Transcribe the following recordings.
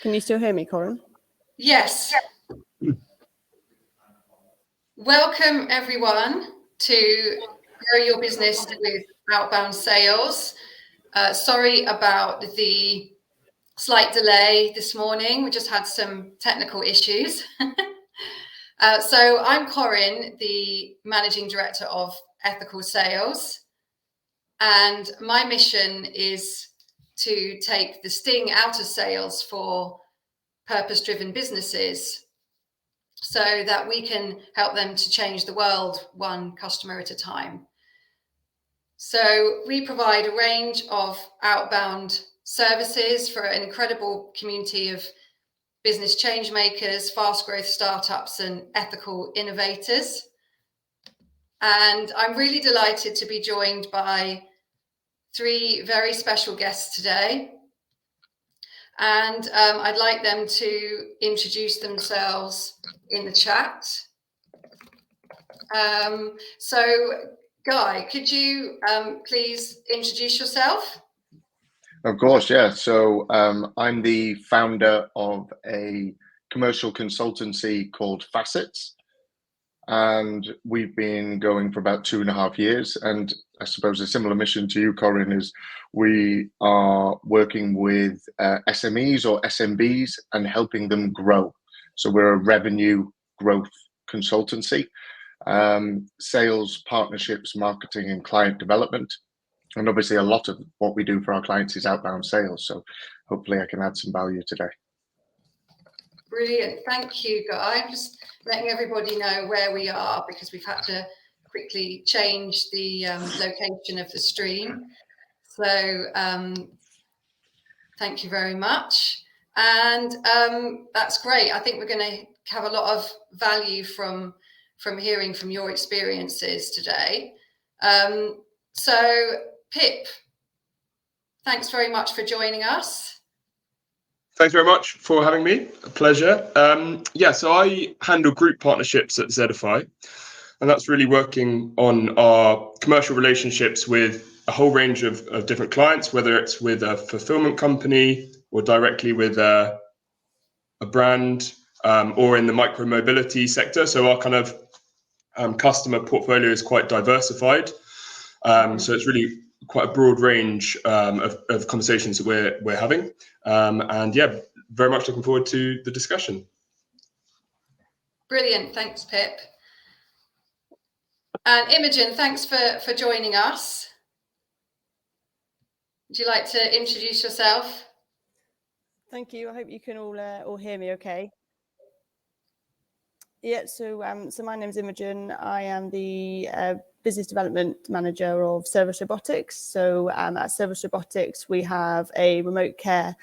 Can you still hear me, Corinne? Yes. Welcome everyone to Grow Your Business with Outbound Sales. Sorry about the slight delay this morning. We just had some technical issues. So I'm Corinne, the Managing Director of Ethical Sales. And my mission is to take the sting out of sales for purpose-driven businesses, so that we can help them to change the world one customer at a time. So we provide a range of outbound services for an incredible community of business change makers, fast growth startups, and ethical innovators. And I'm really delighted to be joined by three very special guests today. And I'd like them to introduce themselves in the chat. So, Guy, could you please introduce yourself? Of course, yeah. So I'm the founder of a commercial consultancy called Facets. And we've been going for about 2.5 years. And I suppose a similar mission to you, Corinne, is we are working with SMEs or SMBs and helping them grow. So we're a revenue growth consultancy, sales, partnerships, marketing, and client development. And obviously a lot of what we do for our clients is outbound sales. So hopefully I can add some value today. Brilliant. Thank you, Guy. I'm just letting everybody know where we are because we've had to quickly change the location of the stream. So thank you very much. And that's great. I think we're going to have a lot of value from hearing from your experiences today. So Pip, thanks very much for joining us. Thanks very much for having me. A pleasure. So I handle group partnerships at Zedify, and that's really working on our commercial relationships with a whole range of different clients, whether it's with a fulfillment company or directly with a brand or in the micro mobility sector. So our kind of customer portfolio is quite diversified. So it's really quite a broad range of conversations that we're having. And yeah, very much looking forward to the discussion. Brilliant. Thanks, Pip. And Imogen, thanks for joining us. Would you like to introduce yourself? Thank you. I hope you can all hear me okay. Yeah, so my name is Imogen. I am the Business Development Manager of Service Robotics. So at Service Robotics, we have a remote care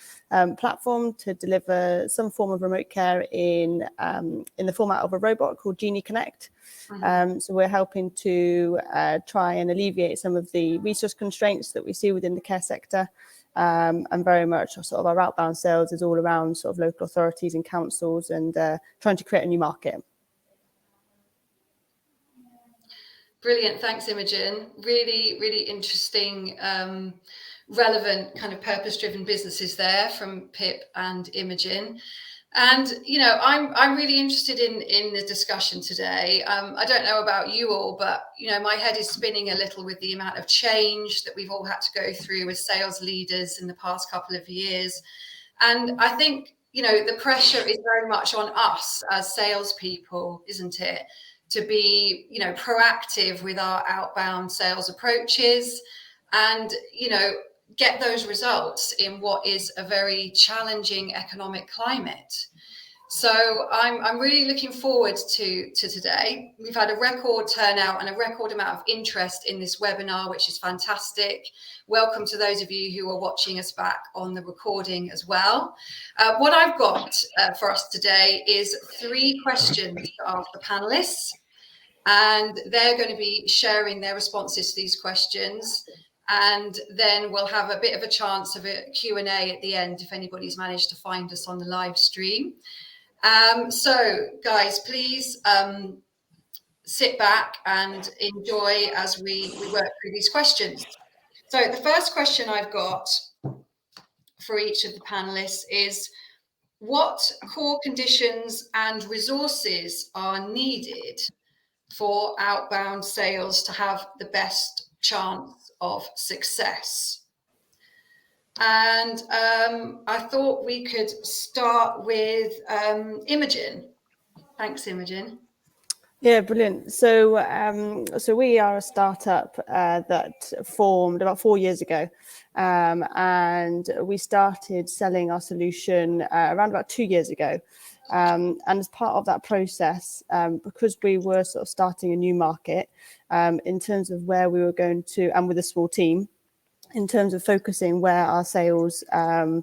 platform to deliver some form of remote care in the format of a robot called Genie Connect. So we're helping to try and alleviate some of the resource constraints that we see within the care sector. And very much sort of our outbound sales is all around sort of local authorities and councils and trying to create a new market. Brilliant. Thanks, Imogen. Really, really interesting, relevant kind of purpose-driven businesses there from Pip and Imogen. And, you know, I'm really interested in the discussion today. I don't know about you all, but, you know, my head is spinning a little with the amount of change that we've all had to go through as sales leaders in the past couple of years. And I think, you know, the pressure is very much on us as salespeople, isn't it? To be, you know, proactive with our outbound sales approaches and, you know, get those results in what is a very challenging economic climate. So I'm really looking forward to today. We've had a record turnout and a record amount of interest in this webinar, which is fantastic. Welcome to those of you who are watching us back on the recording as well. What I've got for us today is 3 questions to ask the panelists, and they're going to be sharing their responses to these questions. And then we'll have a bit of a chance of a Q&A at the end if anybody's managed to find us on the live stream. So guys, please sit back and enjoy as we work through these questions. So the first question I've got for each of the panelists is, what core conditions and resources are needed for outbound sales to have the best chance of success? And I thought we could start with Imogen. Thanks, Imogen. Yeah, brilliant. So we are a startup that formed about 4 years ago, and we started selling our solution around about 2 years ago. And as part of that process, because we were sort of starting a new market, in terms of where we were going to, and with a small team, in terms of focusing where our sales our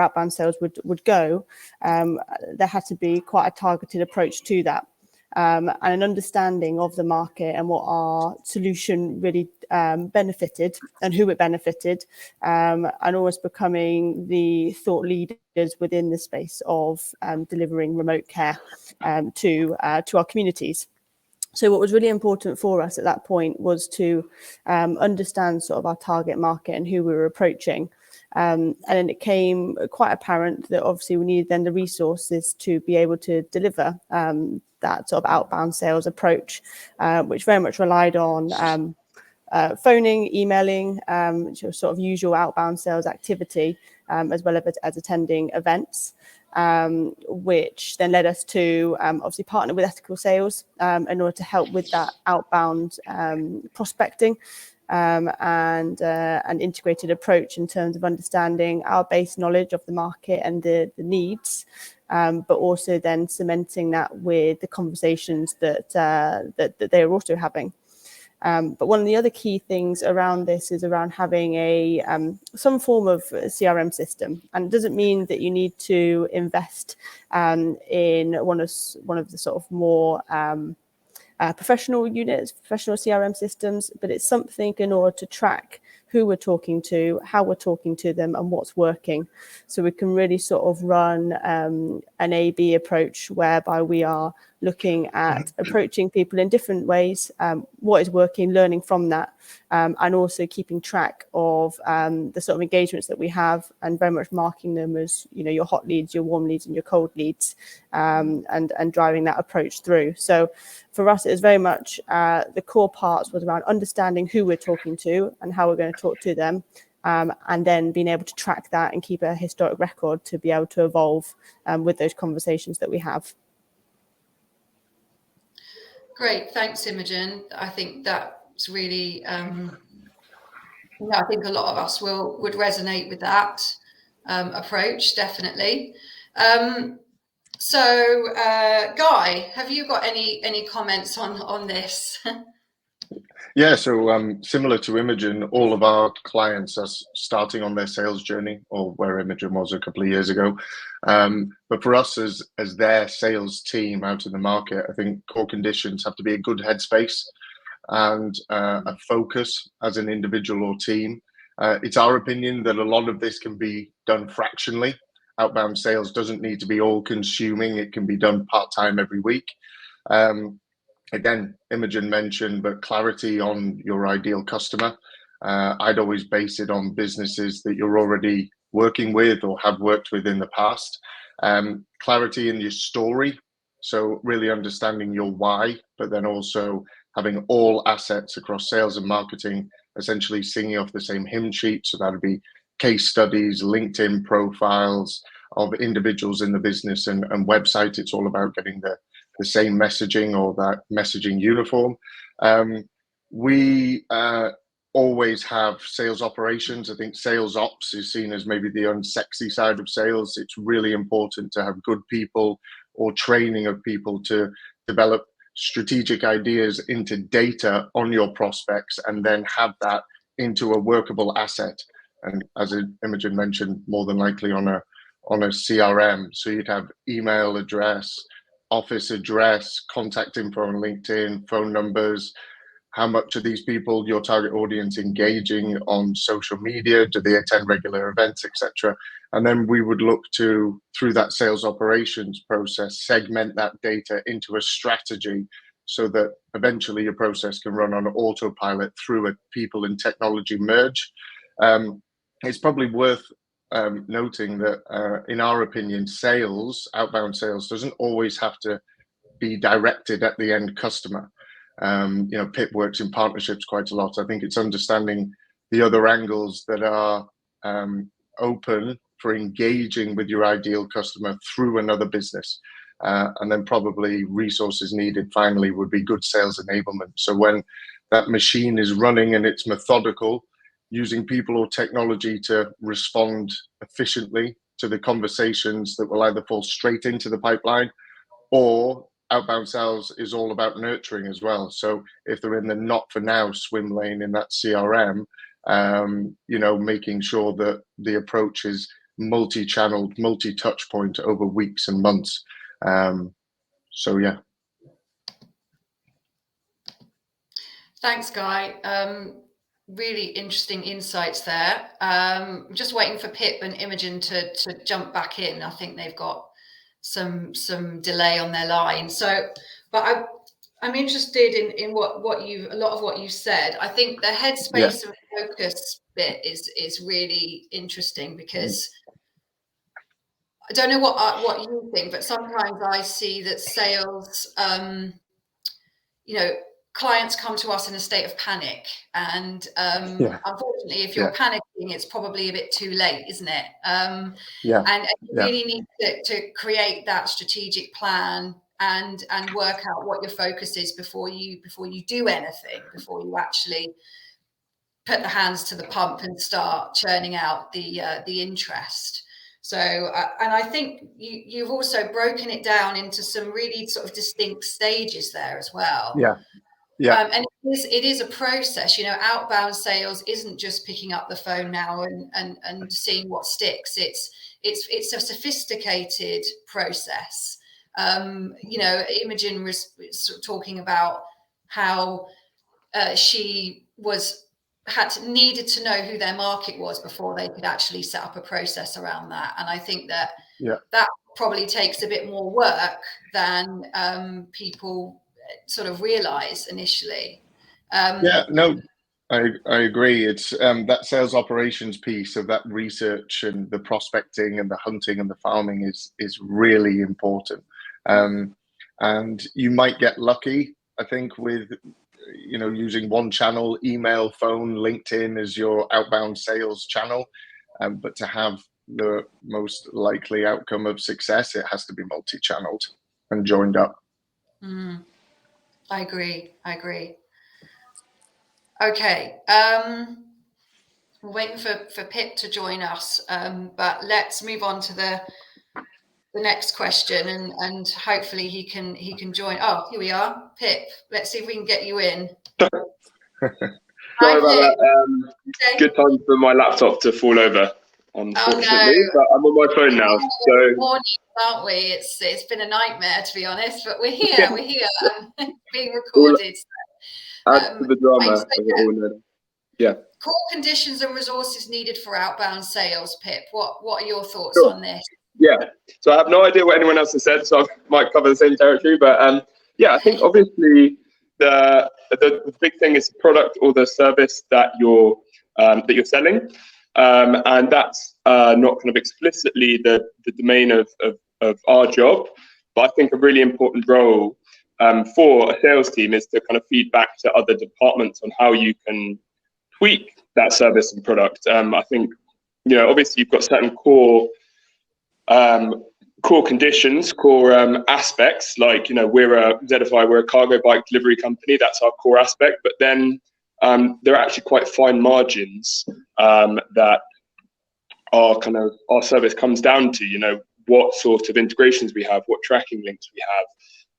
outbound sales would go, there had to be quite a targeted approach to that. And an understanding of the market and what our solution really benefited and who it benefited, and almost becoming the thought leaders within the space of delivering remote care to our communities. So what was really important for us at that point was to understand sort of our target market and who we were approaching. And then it became quite apparent that obviously we needed then the resources to be able to deliver that sort of outbound sales approach, which very much relied on phoning, emailing, sort of usual outbound sales activity, as well as attending events, which then led us to obviously partner with ethical sales in order to help with that outbound prospecting, and integrated approach in terms of understanding our base knowledge of the market and the needs, but also then cementing that with the conversations that they are also having. But one of the other key things around this is around having some form of CRM system, and it doesn't mean that you need to invest in one of the sort of more professional units, professional CRM systems, but it's something in order to track who we're talking to, how we're talking to them, and what's working. So we can really sort of run an A/B approach whereby we are looking at approaching people in different ways, what is working, learning from that, and also keeping track of the sort of engagements that we have, and very much marking them as, you know, your hot leads, your warm leads, and your cold leads, and driving that approach through. So for us, it was very much the core parts was around understanding who we're talking to and how we're going to talk to them, and then being able to track that and keep a historic record to be able to evolve with those conversations that we have. Great, thanks, Imogen. I think that's really, I think a lot of us would resonate with that approach, definitely. So, Guy, have you got any comments on this? Yeah, so similar to Imogen, all of our clients are starting on their sales journey, or where Imogen was a couple of years ago. But for us as their sales team out in the market, I think core conditions have to be a good headspace and a focus as an individual or team. It's our opinion that a lot of this can be done fractionally. Outbound sales doesn't need to be all consuming. It can be done part-time every week. Again, Imogen mentioned, but clarity on your ideal customer. I'd always base it on businesses that you're already working with or have worked with in the past. Clarity in your story. So really understanding your why, but then also having all assets across sales and marketing, essentially singing off the same hymn sheet. So that would be case studies, LinkedIn profiles of individuals in the business, and website. It's all about getting the same messaging, or that messaging uniform. We always have sales operations. I think sales ops is seen as maybe the unsexy side of sales. It's really important to have good people or training of people to develop strategic ideas into data on your prospects, and then have that into a workable asset. And as Imogen mentioned, more than likely on a CRM. So you'd have email address, office address, contact info on LinkedIn, phone numbers. How much are these people, your target audience, engaging on social media? Do they attend regular events, etc.? And then we would look to, through that sales operations process, segment that data into a strategy so that eventually your process can run on autopilot through a people and technology merge. It's probably worth noting that, in our opinion, outbound sales, doesn't always have to be directed at the end customer. Pip works in partnerships quite a lot. I think it's understanding the other angles that are open for engaging with your ideal customer through another business. And then probably resources needed finally would be good sales enablement. So when that machine is running and it's methodical, using people or technology to respond efficiently to the conversations that will either fall straight into the pipeline, or outbound sales is all about nurturing as well. So if they're in the not for now swim lane in that CRM, making sure that the approach is multi-channel, multi-touch point over weeks and months. So yeah. Thanks, Guy. Really interesting insights there. I'm just waiting for Pip and Imogen to jump back in. I think they've got some delay on their line. So, but I'm interested in a lot of what you said. I think the headspace and focus bit is really interesting, because I don't know what you think, but sometimes I see that sales, clients come to us in a state of panic, and unfortunately, if you're panicking, it's probably a bit too late, isn't it? And you really need to create that strategic plan and work out what your focus is before you do anything, before you actually put the hands to the pump and start churning out the interest. So, and I think you've also broken it down into some really sort of distinct stages there as well. And it is a process. Outbound sales isn't just picking up the phone now and seeing what sticks. It's a sophisticated process. Imogen was talking about how she needed to know who their market was before they could actually set up a process around that. And I think that that probably takes a bit more work than people sort of realize initially. I agree. It's that sales operations piece of that research and the prospecting and the hunting and the farming is really important. And you might get lucky, I think, with using one channel, email, phone, LinkedIn as your outbound sales channel. But to have the most likely outcome of success, it has to be multi-channeled and joined up. I agree. Okay. We're waiting for Pip to join us, but let's move on to the next question, and hopefully he can join. Oh, here we are, Pip. Let's see if we can get you in. Sorry about that. Good time for my laptop to fall over, unfortunately. But I'm on my phone now. So morning, aren't we? It's been a nightmare, to be honest, but we're here. We're here, being recorded. Add to the drama of it all. Yeah. Core conditions and resources needed for outbound sales, Pip. What are your thoughts on this? Yeah. So I have no idea what anyone else has said, so I might cover the same territory. But I think obviously the big thing is the product or the service that you're selling, and that's not kind of explicitly the domain of our job. But I think a really important role for a sales team is to kind of feed back to other departments on how you can tweak that service and product. I think, obviously you've got certain core conditions, core aspects, like, Zedify, we're a cargo bike delivery company. That's our core aspect. But then there are actually quite fine margins that our service comes down to, what sort of integrations we have, what tracking links we have.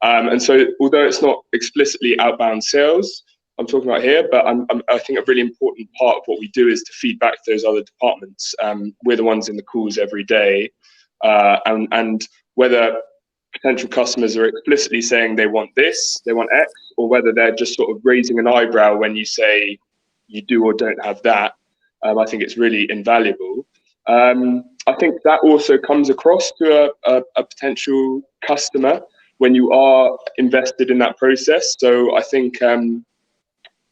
And so although it's not explicitly outbound sales I'm talking about here, but I think a really important part of what we do is to feed back to those other departments. We're the ones in the calls every day. And whether potential customers are explicitly saying they want this, they want X, or whether they're just sort of raising an eyebrow when you say you do or don't have that, I think it's really invaluable. I think that also comes across to a potential customer when you are invested in that process. So I think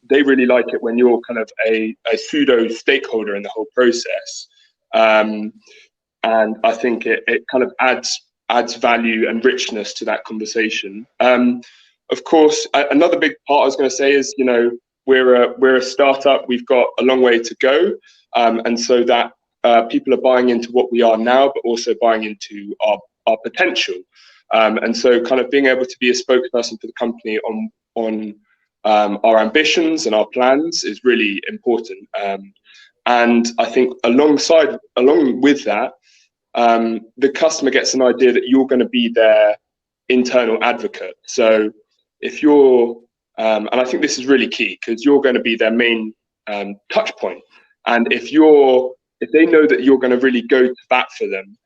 they really like it when you're kind of a pseudo stakeholder in the whole process. And I think it kind of adds value and richness to that conversation. Of course, another big part I was going to say is, we're a startup. We've got a long way to go, and so that people are buying into what we are now, but also buying into our potential. And so, kind of being able to be a spokesperson for the company on our ambitions and our plans is really important. And I think along with that, the customer gets an idea that you're going to be their internal advocate. So if you're, and I think this is really key, because you're going to be their main touch point. And if they know that you're going to really go to bat for them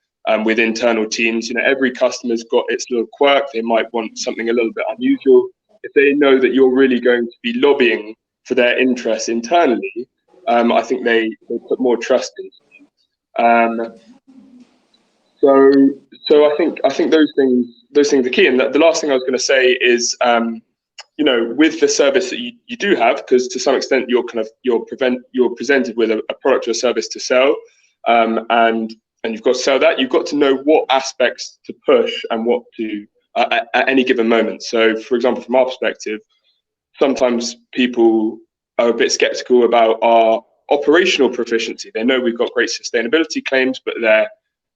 with internal teams, every customer's got its little quirk. They might want something a little bit unusual. If they know that you're really going to be lobbying for their interests internally, I think they put more trust into you. So I think those things are key. And the last thing I was going to say is, with the service that you do have, because to some extent you're presented with a product or a service to sell, and you've got to sell that. You've got to know what aspects to push and what to at any given moment. So, for example, from our perspective, sometimes people are a bit skeptical about our operational proficiency. They know we've got great sustainability claims, but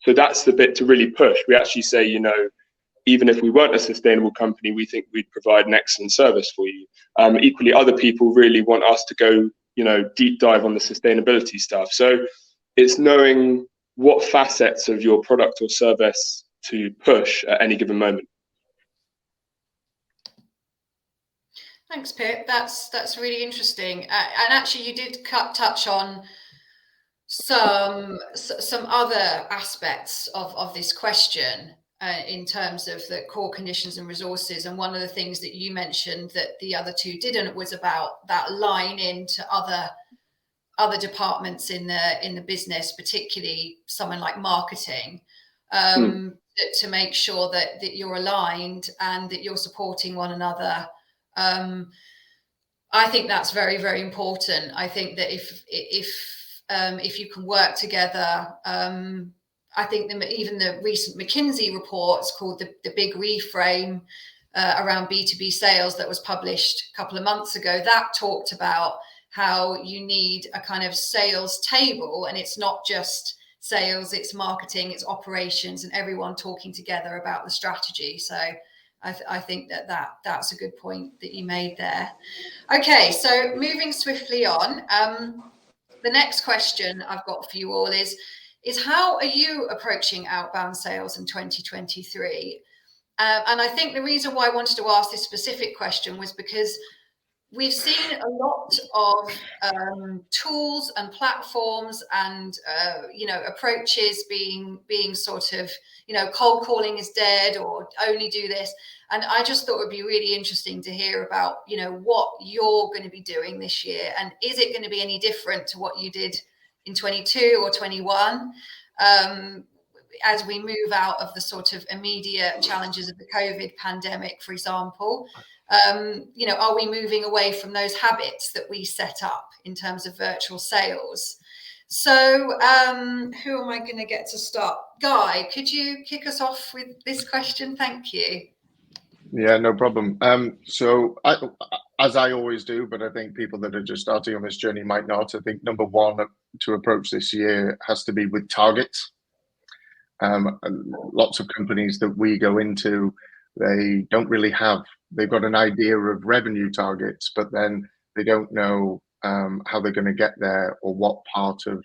so that's the bit to really push. We actually say, even if we weren't a sustainable company, we think we'd provide an excellent service for you. Equally, other people really want us to go, deep dive on the sustainability stuff. So it's knowing what facets of your product or service to push at any given moment. Thanks, Pip. That's really interesting. And actually, you did touch on some other aspects of this question in terms of the core conditions and resources. And one of the things that you mentioned that the other two didn't was about that line into other departments in the business, particularly someone like marketing, to make sure that you're aligned and that you're supporting one another. I think that's very, very important. I think that if you can work together, I think even the recent McKinsey reports called the Big Reframe around B2B sales that was published a couple of months ago, that talked about how you need a kind of sales table, and it's not just sales, it's marketing, it's operations, and everyone talking together about the strategy. So I think that's a good point that you made there. Okay, so moving swiftly on, the next question I've got for you all is how are you approaching outbound sales in 2023? And I think the reason why I wanted to ask this specific question was because we've seen a lot of tools and platforms and approaches being sort of cold calling is dead or only do this, and I just thought it would be really interesting to hear about what you're going to be doing this year, and is it going to be any different to what you did in 22 or 21 as we move out of the sort of immediate challenges of the COVID pandemic, for example. Are we moving away from those habits that we set up in terms of virtual sales? So who am I going to get to start? Guy, could you kick us off with this question? Thank you. Yeah, no problem. So as I always do, but I think people that are just starting on this journey might not, I think number one to approach this year has to be with targets. Lots of companies that we go into, they don't really have, they've got an idea of revenue targets, but then they don't know how they're going to get there or what part of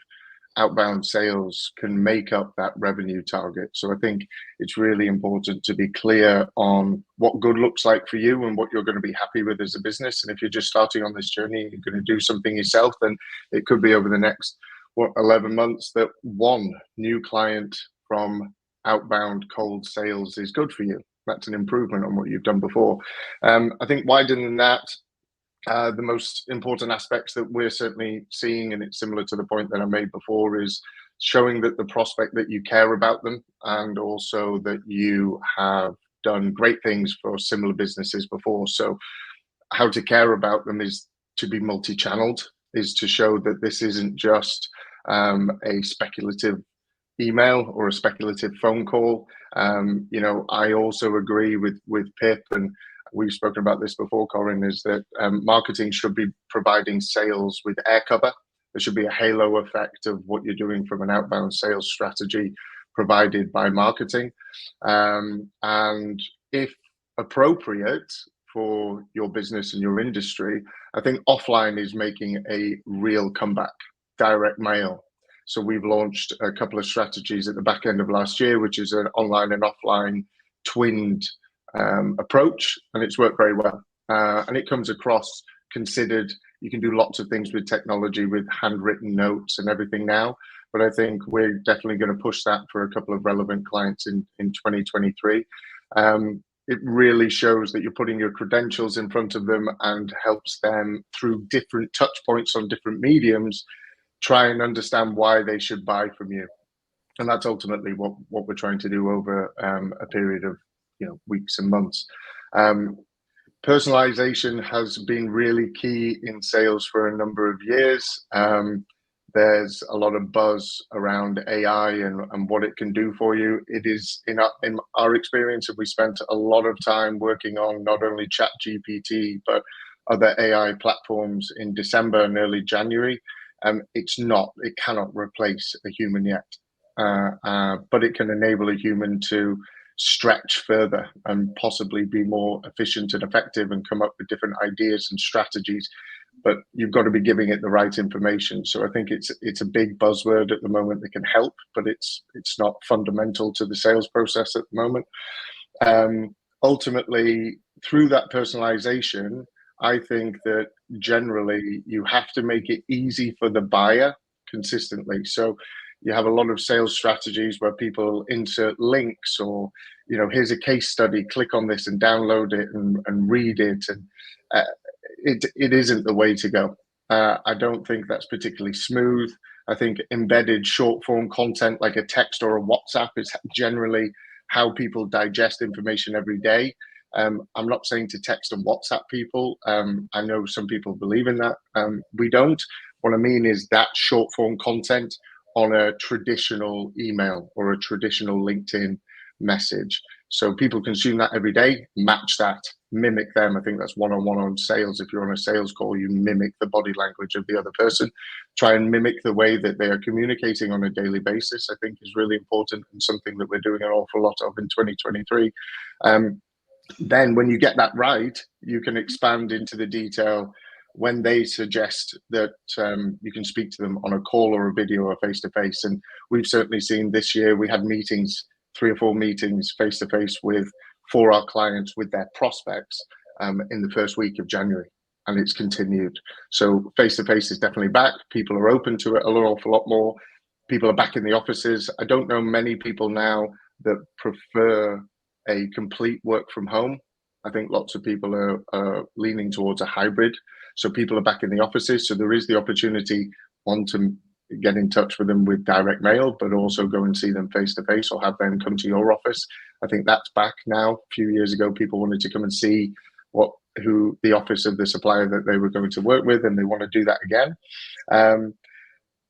outbound sales can make up that revenue target. So I think it's really important to be clear on what good looks like for you and what you're going to be happy with as a business. And if you're just starting on this journey, you're going to do something yourself, then it could be over the next 11 months that one new client from outbound cold sales is good for you. That's an improvement on what you've done before. I think wider than that, the most important aspects that we're certainly seeing, and it's similar to the point that I made before, is showing that the prospect that you care about them, and also that you have done great things for similar businesses before. So how to care about them is to be multi-channeled, is to show that this isn't just a speculative email or a speculative phone call. I also agree with Pip, and we've spoken about this before, Corinne, is that marketing should be providing sales with air cover. There should be a halo effect of what you're doing from an outbound sales strategy provided by marketing. And if appropriate for your business and your industry, I think offline is making a real comeback. Direct mail. So we've launched a couple of strategies at the back end of last year, which is an online and offline twinned approach, and it's worked very well. And it comes across considered. You can do lots of things with technology, with handwritten notes and everything now. But I think we're definitely going to push that for a couple of relevant clients in 2023. It really shows that you're putting your credentials in front of them and helps them through different touch points on different mediums try and understand why they should buy from you. And that's ultimately what we're trying to do over a period of weeks and months. Personalization has been really key in sales for a number of years. There's a lot of buzz around AI and what it can do for you. It is, in our experience, we spent a lot of time working on not only ChatGPT, but other AI platforms in December and early January. It cannot replace a human yet, but it can enable a human to stretch further and possibly be more efficient and effective and come up with different ideas and strategies. But you've got to be giving it the right information. So I think it's a big buzzword at the moment that can help, but it's not fundamental to the sales process at the moment. Ultimately, through that personalization, I think that generally you have to make it easy for the buyer consistently. So you have a lot of sales strategies where people insert links or, here's a case study, click on this and download it and read it. And it isn't the way to go. I don't think that's particularly smooth. I think embedded short form content like a text or a WhatsApp is generally how people digest information every day. I'm not saying to text and WhatsApp people. I know some people believe in that. We don't. What I mean is that short form content on a traditional email or a traditional LinkedIn message. So people consume that every day, match that, mimic them. I think that's one-on-one on sales. If you're on a sales call, you mimic the body language of the other person. Try and mimic the way that they are communicating on a daily basis, I think is really important and something that we're doing an awful lot of in 2023. Then when you get that right, you can expand into the detail when they suggest that you can speak to them on a call or a video or face-to-face. And we've certainly seen this year, we had meetings, 3 or 4 meetings face-to-face for our clients with their prospects in the first week of January, and it's continued. So face-to-face is definitely back. People are open to it an awful lot more. People are back in the offices. I don't know many people now that prefer a complete work from home. I think lots of people are leaning towards a hybrid. So people are back in the offices. So there is the opportunity, one, to get in touch with them with direct mail, but also go and see them face to face or have them come to your office. I think that's back now. A few years ago, people wanted to come and see who the office of the supplier that they were going to work with, and they want to do that again.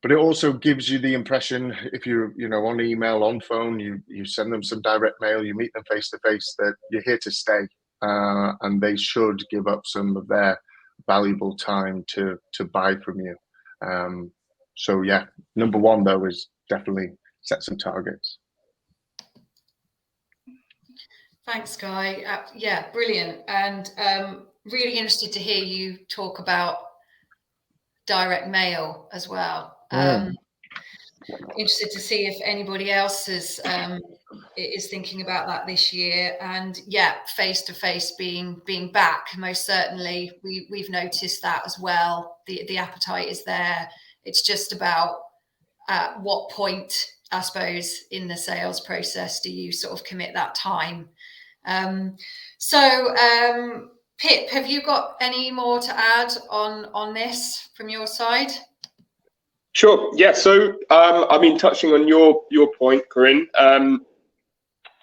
But it also gives you the impression, if you're on email, on phone, you send them some direct mail, you meet them face to face, that you're here to stay, and they should give up some of their valuable time to buy from you. So yeah, number one though is definitely set some targets. Thanks, Guy. Yeah, brilliant, and really interested to hear you talk about direct mail as well. Interested to see if anybody else is thinking about that this year. And yeah, face to face being back, most certainly we've noticed that as well. The appetite is there. It's just about at what point, I suppose, in the sales process do you sort of commit that time. Pip, have you got any more to add on this from your side? Sure. Yeah. So, I mean, touching on your point, Corinne,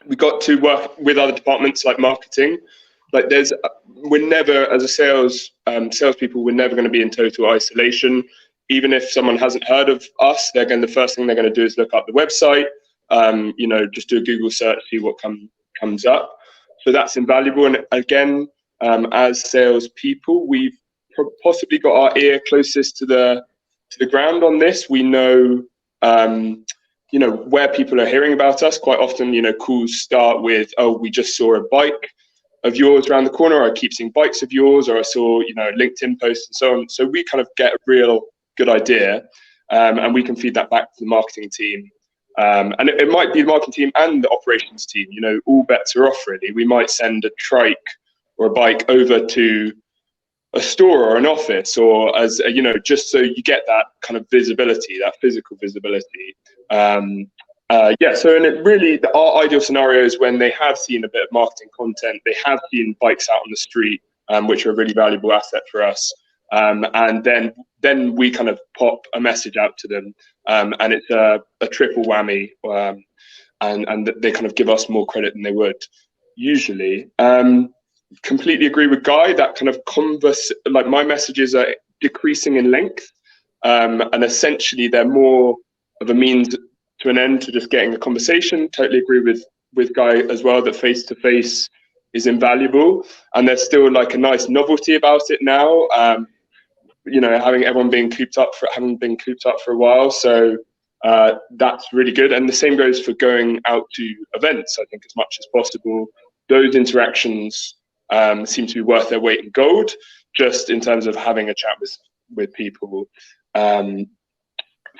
we got to work with other departments like marketing. Like, we're never, as a salespeople, we're never going to be in total isolation. even if someone hasn't heard of us, the first thing they're going to do is look up the website, just do a Google search, see what comes up. So that's invaluable. And again, as salespeople, we've possibly got our ear closest to the ground on this. We know, where people are hearing about us. Quite often, calls start with, "Oh, we just saw a bike of yours around the corner, or I keep seeing bikes of yours, or I saw, LinkedIn posts," and so on. So we kind of get a real good idea, and we can feed that back to the marketing team. And it might be the marketing team and the operations team, all bets are off really. We might send a trike or a bike over to a store or an office, or as just so you get that kind of visibility, that physical visibility. So and it really, our ideal scenario is when they have seen a bit of marketing content, they have seen bikes out on the street, which are a really valuable asset for us. And then we kind of pop a message out to them, and it's a triple whammy, and they kind of give us more credit than they would usually. Completely agree with Guy, that kind of like my messages are decreasing in length, and essentially they're more of a means to an end to just getting a conversation. Totally agree with Guy as well, that face-to-face is invaluable, and there's still like a nice novelty about it now, having everyone being cooped up for a while. So that's really good. And the same goes for going out to events, I think, as much as possible. Those interactions seem to be worth their weight in gold, just in terms of having a chat with people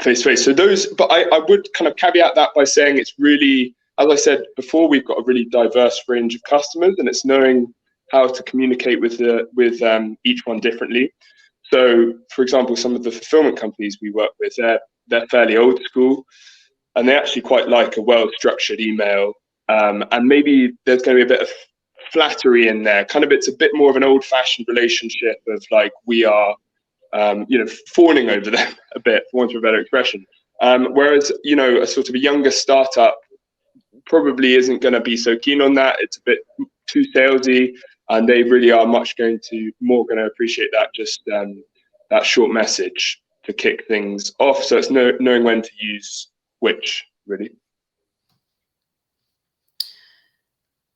face to face. So but I would kind of caveat that by saying it's really, as I said before, we've got a really diverse range of customers, and it's knowing how to communicate with each one differently. So, for example, some of the fulfillment companies we work with, they're fairly old school, and they actually quite like a well-structured email, and maybe there's going to be a bit of flattery in there. Kind of, it's a bit more of an old-fashioned relationship of like we are, fawning over them a bit, for want of a better expression. Whereas, a sort of a younger startup probably isn't going to be so keen on that. It's a bit too salesy, and they really are more going to appreciate that, just that short message to kick things off. So it's knowing when to use which, really.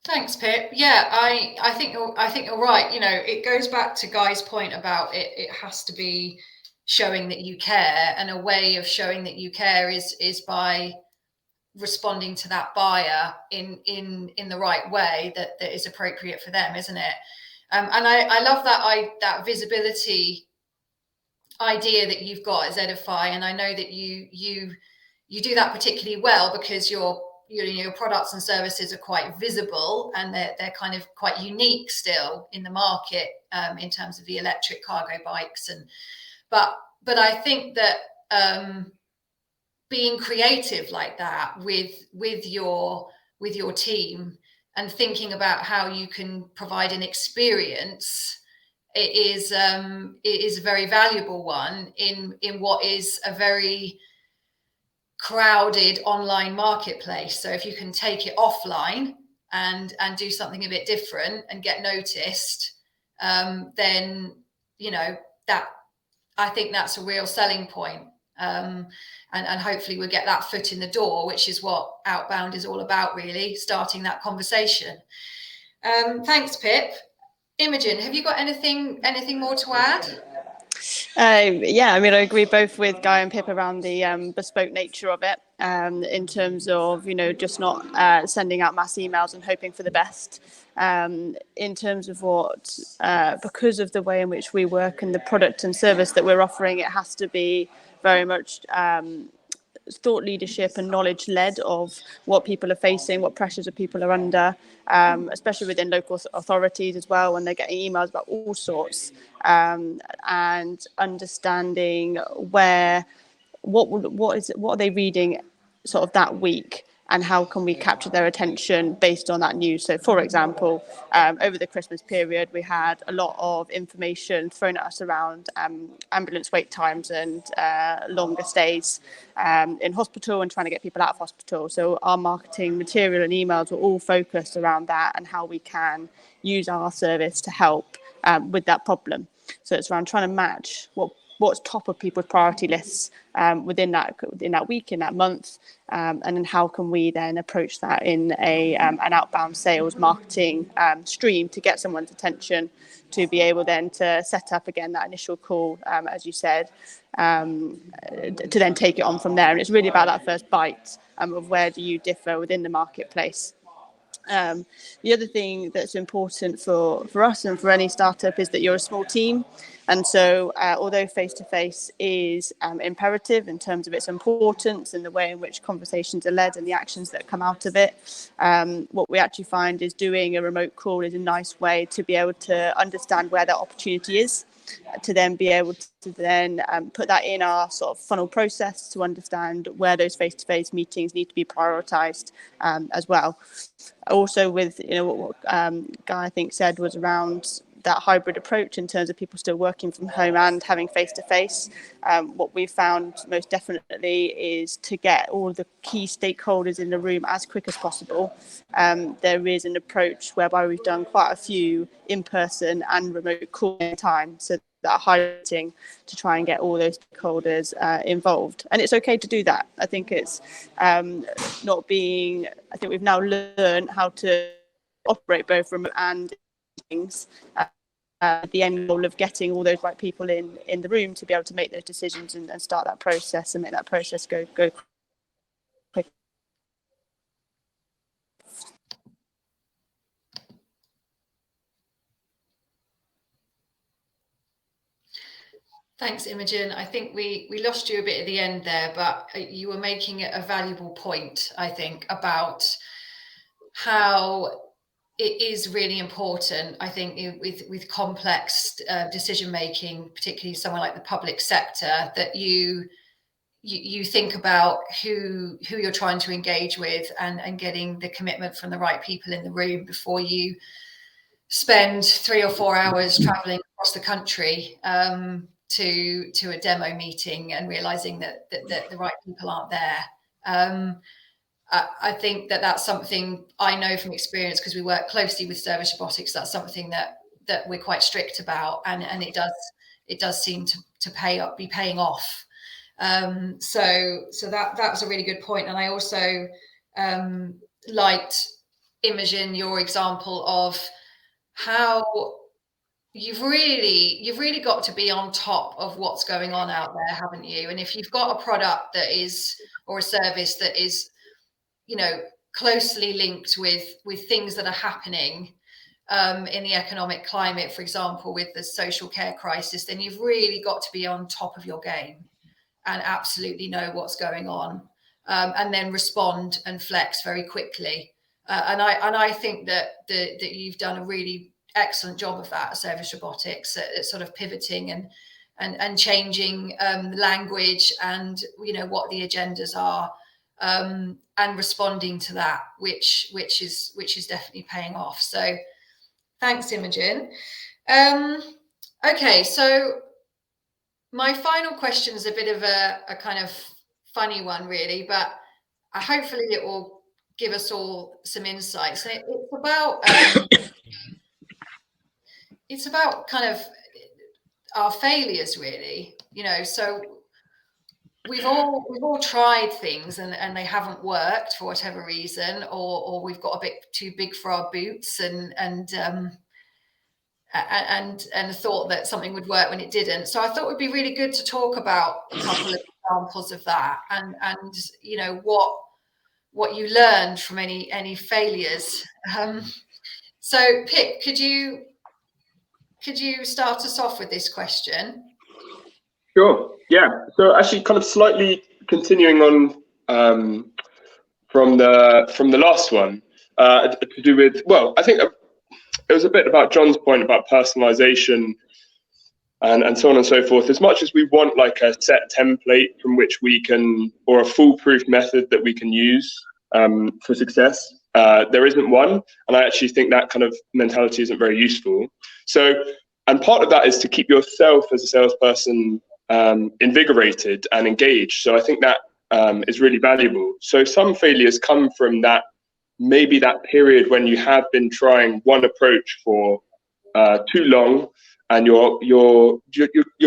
Thanks, Pip. Yeah, I think you're right. It goes back to Guy's point about it has to be showing that you care, and a way of showing that you care is by responding to that buyer in the right way that is appropriate for them, isn't it? And I love that visibility idea that you've got at Zedify, and I know that you do that particularly well because your products and services are quite visible, and they're kind of quite unique still in the market, in terms of the electric cargo bikes. But I think that being creative like that with your team, and thinking about how you can provide an experience, it is a very valuable one in what is a very crowded online marketplace. So if you can take it offline and do something a bit different and get noticed, then that, I think that's a real selling point. And hopefully we'll get that foot in the door, which is what Outbound is all about, really, starting that conversation. Thanks, Pip. Imogen, have you got anything more to add? Yeah, I mean, I agree both with Guy and Pip around the bespoke nature of it, in terms of, just not sending out mass emails and hoping for the best. In terms of because of the way in which we work and the product and service that we're offering, it has to be very much thought leadership and knowledge led of what people are facing, what pressures of people are under, especially within local authorities as well, when they're getting emails about all sorts, and understanding what are they reading sort of that week, and how can we capture their attention based on that news. So, for example, over the Christmas period, we had a lot of information thrown at us around ambulance wait times and longer stays in hospital, and trying to get people out of hospital. So our marketing material and emails were all focused around that, and how we can use our service to help with that problem. So it's around trying to match what what's top of people's priority lists within that week, in that month, and then how can we then approach that in an outbound sales marketing stream to get someone's attention, to be able then to set up again that initial call, as you said, to then take it on from there. And it's really about that first bite of where do you differ within the marketplace. The other thing that's important for us and for any startup is that you're a small team. And so although face-to-face is imperative in terms of its importance and the way in which conversations are led and the actions that come out of it, what we actually find is doing a remote call is a nice way to be able to understand where that opportunity is, to then be able to then put that in our sort of funnel process to understand where those face-to-face meetings need to be prioritized as well. Also with, what Guy I think said was around that hybrid approach in terms of people still working from home and having face-to-face. What we've found most definitely is to get all the key stakeholders in the room as quick as possible. There is an approach whereby we've done quite a few in-person and remote calls at a time, so that highlighting to try and get all those stakeholders involved. And it's okay to do that. I think it's I think we've now learned how to operate both remote and things. The end goal of getting all those right people in the room to be able to make those decisions and start that process and make that process go quick. Thanks, Imogen. I think we lost you a bit at the end there, but you were making a valuable point, I think, about how it is really important, I think, with complex decision making, particularly somewhere like the public sector, that you think about who you're trying to engage with and getting the commitment from the right people in the room before you spend 3 or 4 hours traveling across the country to a demo meeting and realizing that the right people aren't there. I think that's something I know from experience, because we work closely with Service Robotics. That's something that we're quite strict about, and it does seem to be paying off. So that was a really good point. And I also liked, Imogen, your example of how you've really got to be on top of what's going on out there, haven't you? And if you've got a product that is, or a service that is, closely linked with things that are happening in the economic climate, for example, with the social care crisis, then you've really got to be on top of your game and absolutely know what's going on, and then respond and flex very quickly. And I think that you've done a really excellent job of that at Service Robotics, at sort of pivoting and changing the language and what the agendas are, and responding to that, which is definitely paying off. So thanks, Imogen. Okay, so my final question is a bit of a kind of funny one, really, but hopefully it will give us all some insights. And it's about kind of our failures, really. So we've all tried things and they haven't worked for whatever reason, or we've got a bit too big for our boots and thought that something would work when it didn't. So I thought it would be really good to talk about a couple of examples of that, and what you learned from any failures. So Pip, could you start us off with this question? Sure. Yeah. So actually, kind of slightly continuing on from the last one, to do with, well, I think it was a bit about John's point about personalization and so on and so forth. As much as we want like a set template from which we can, or a foolproof method that we can use for success, there isn't one. And I actually think that kind of mentality isn't very useful. So, and part of that is to keep yourself as a salesperson invigorated and engaged. So I think that is really valuable. So some failures come from that, maybe that period when you have been trying one approach for too long, and you're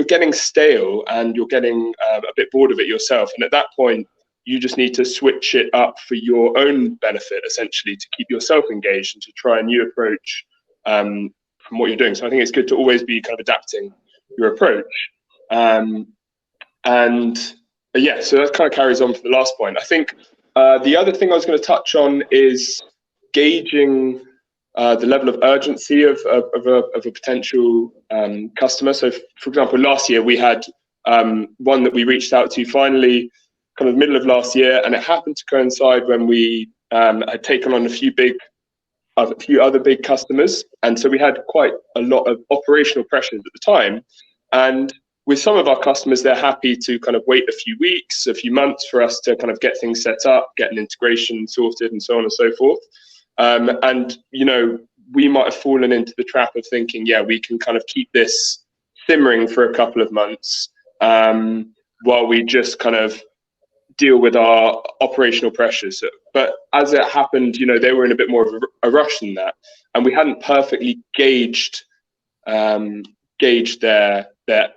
getting stale, and you're getting a bit bored of it yourself. And at that point, you just need to switch it up for your own benefit, essentially, to keep yourself engaged and to try a new approach from what you're doing. So I think it's good to always be kind of adapting your approach. And yeah, so that kind of carries on from the last point. I think the other thing I was going to touch on is gauging the level of urgency of a potential customer. So, for example, last year we had one that we reached out to finally, kind of middle of last year, and it happened to coincide when we had taken on a few other big customers, and so we had quite a lot of operational pressures at the time. And with some of our customers, they're happy to kind of wait a few weeks, a few months for us to kind of get things set up, get an integration sorted, and so on and so forth. And we might have fallen into the trap of thinking, yeah, we can kind of keep this simmering for a couple of months while we just kind of deal with our operational pressures. But as it happened, they were in a bit more of a rush than that, and we hadn't perfectly gauged their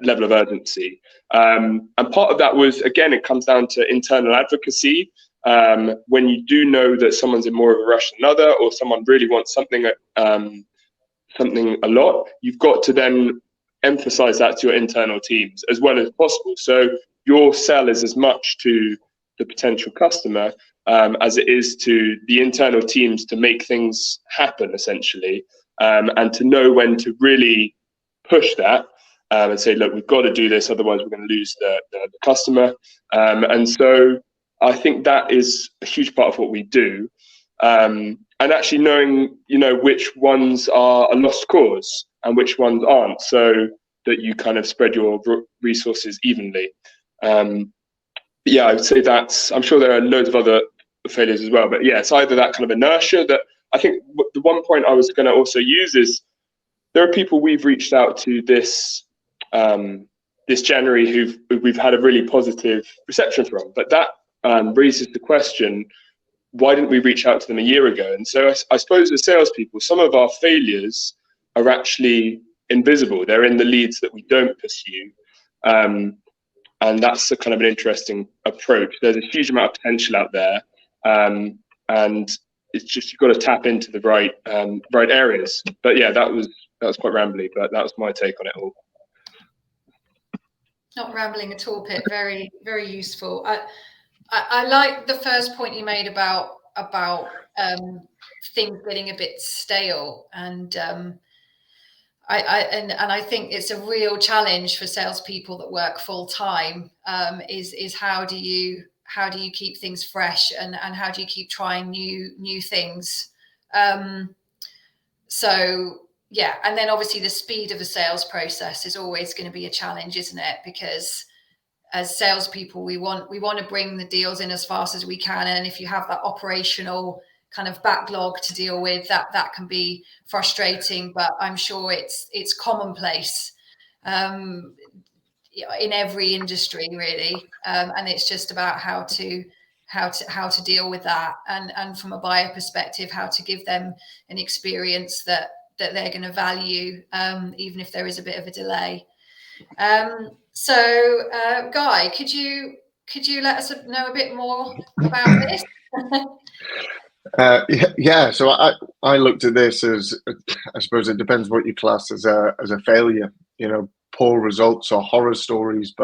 level of urgency. And part of that was, again, it comes down to internal advocacy. When you do know that someone's in more of a rush than another, or someone really wants something a lot, you've got to then emphasize that to your internal teams as well as possible. So your sell is as much to the potential customer as it is to the internal teams to make things happen, essentially, and to know when to really push that and say, look, we've got to do this, otherwise we're going to lose the customer. And so I think that is a huge part of what we do. And actually knowing, which ones are a lost cause and which ones aren't, so that you kind of spread your resources evenly. Yeah, I would say I'm sure there are loads of other failures as well, but yeah, it's either that kind of inertia that I think the one point I was going to also use is there are people we've reached out to this January who we've had a really positive reception from, but that raises the question, why didn't we reach out to them a year ago? And so I suppose as salespeople, some of our failures are actually invisible. They're in the leads that we don't pursue. And that's a kind of an interesting approach. There's a huge amount of potential out there. And it's just, you've got to tap into the right areas. But yeah, that was quite rambly, but that was my take on it all. Not rambling at all, Pip. Very, very useful. I like the first point you made about things getting a bit stale, and I think it's a real challenge for salespeople that work full time. Is how do you keep things fresh, and how do you keep trying new things? So yeah, and then obviously the speed of the sales process is always going to be a challenge, isn't it? Because as salespeople, we want to bring the deals in as fast as we can, and if you have that operational kind of backlog to deal with, that can be frustrating. But I'm sure it's commonplace in every industry, really, and it's just about how to deal with that, and from a buyer perspective, how to give them an experience that they're going to value, even if there is a bit of a delay. So, Guy, could you let us know a bit more about this? Yeah. So I looked at this as, I suppose it depends what you class as a failure. Poor results or horror stories.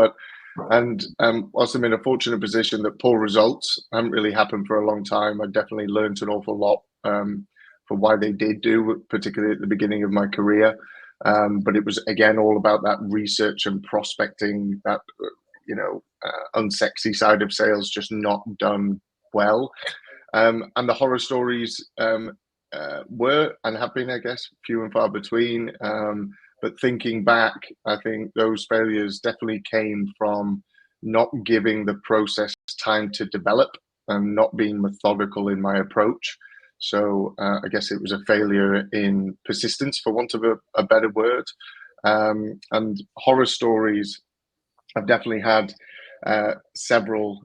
And whilst I'm in a fortunate position that poor results haven't really happened for a long time, I definitely learned an awful lot for why they did do, particularly at the beginning of my career. But it was, again, all about that research and prospecting, that unsexy side of sales, just not done well. And the horror stories were and have been, I guess, few and far between. But thinking back, I think those failures definitely came from not giving the process time to develop and not being methodical in my approach. So I guess it was a failure in persistence, for want of a better word. And horror stories, I've definitely had several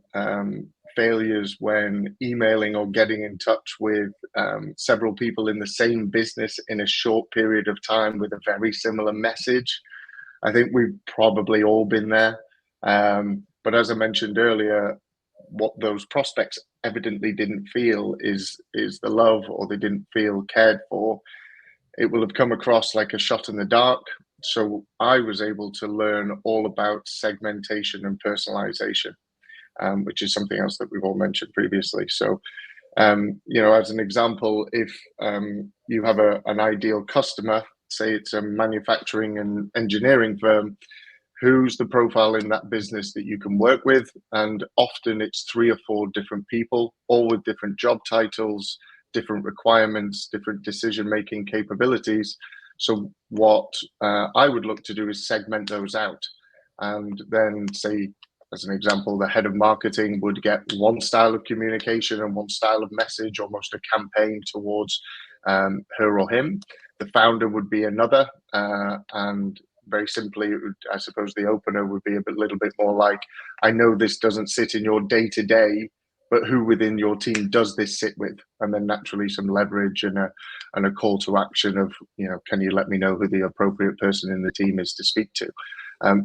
failures when emailing or getting in touch with several people in the same business in a short period of time with a very similar message. I think we've probably all been there. But as I mentioned earlier, what those prospects evidently didn't feel is the love, or they didn't feel cared for. It will have come across like a shot in the dark. So I was able to learn all about segmentation and personalization, which is something else that we've all mentioned previously. So, as an example, if you have an ideal customer, say it's a manufacturing and engineering firm, who's the profile in that business that you can work with? And often it's 3 or 4 different people, all with different job titles, different requirements, different decision-making capabilities. So what I would look to do is segment those out. And then say, as an example, the head of marketing would get one style of communication and one style of message, almost a campaign towards her or him. The founder would be another, and very simply, I suppose the opener would be a little bit more like, I know this doesn't sit in your day-to-day, but who within your team does this sit with? And then naturally some leverage and a call to action of, can you let me know who the appropriate person in the team is to speak to?